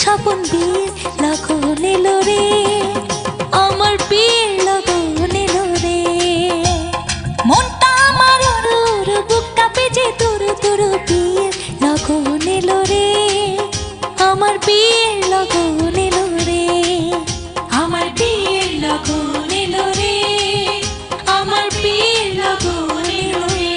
স্বপন বীর লগন এলো রে, আমার বীর লগন এলো রে। মনটা আমার উড়ুর, বুক কাঁপে যে তুরু তুরু, বীর লগন এলো রে, আমার বীর লগন এলো রে, আমার বীর লগন এলো রে, আমার বীর লগন এলো রে।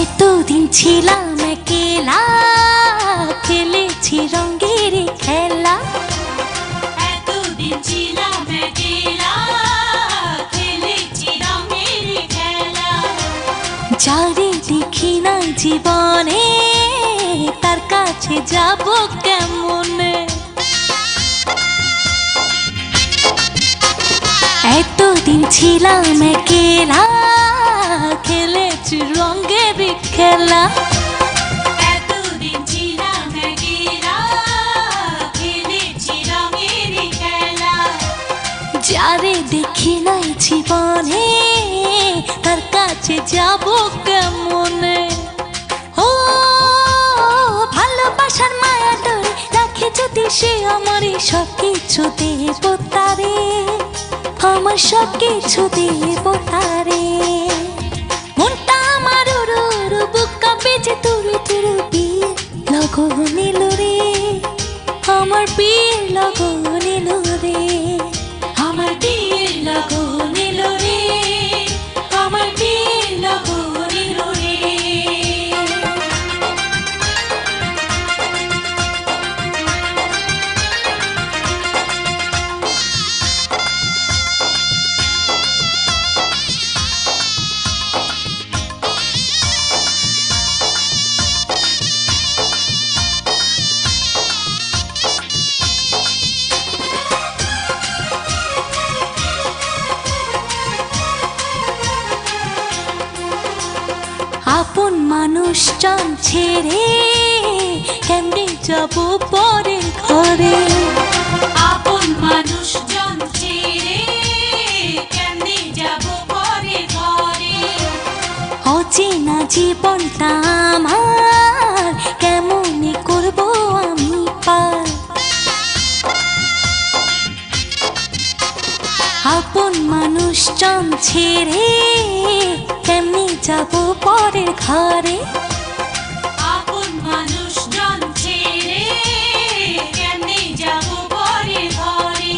এতদিন ছিলাম একেলা, খেলেছি রঙের খেলা। এতদিন ছিলাম একলা, খেলেছি রঙের খেলা। যারে দেখি না জীবনে, তার কাছে যাব কেমনে? এতদিন ছিলাম একেলা, খেলেছি রঙের খেলা। এতদিন ছিলাম একলা, খেলেছি রঙের খেলা। যারে দেখি নাই জীবনে, তার কাছে যাব কেমনে? ও ভালোবাসার মায়া ধরে রাখে যদি সে, আমার সব কিছু দেব তারে, আমার সব কিছু দেব তারে। মনটা আমার উড়ুর, বুক কাঁপে যে তুরু তুরু, বীর লগন এলো রে, আমার বীর লগন এলো রে, আমার বীর লগন এলো রে, আমার বীর লগন এলো রে। আপন মানুষজন ছেড়ে কেমনে যাব পরের ঘরে? আপন মানুষজন ছেড়ে কেমনে যাব পরের ঘরে? অচেনা জীবনটা আমার কেমনে করব আমি পার? আপন মানুষজন ছেড়ে কেমনে যাব পরের ঘরে? আপন মানুষজন ছেড়ে কেমনে যাব পরের ঘরে?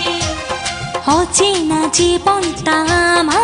অচেনা জীবনটা আমার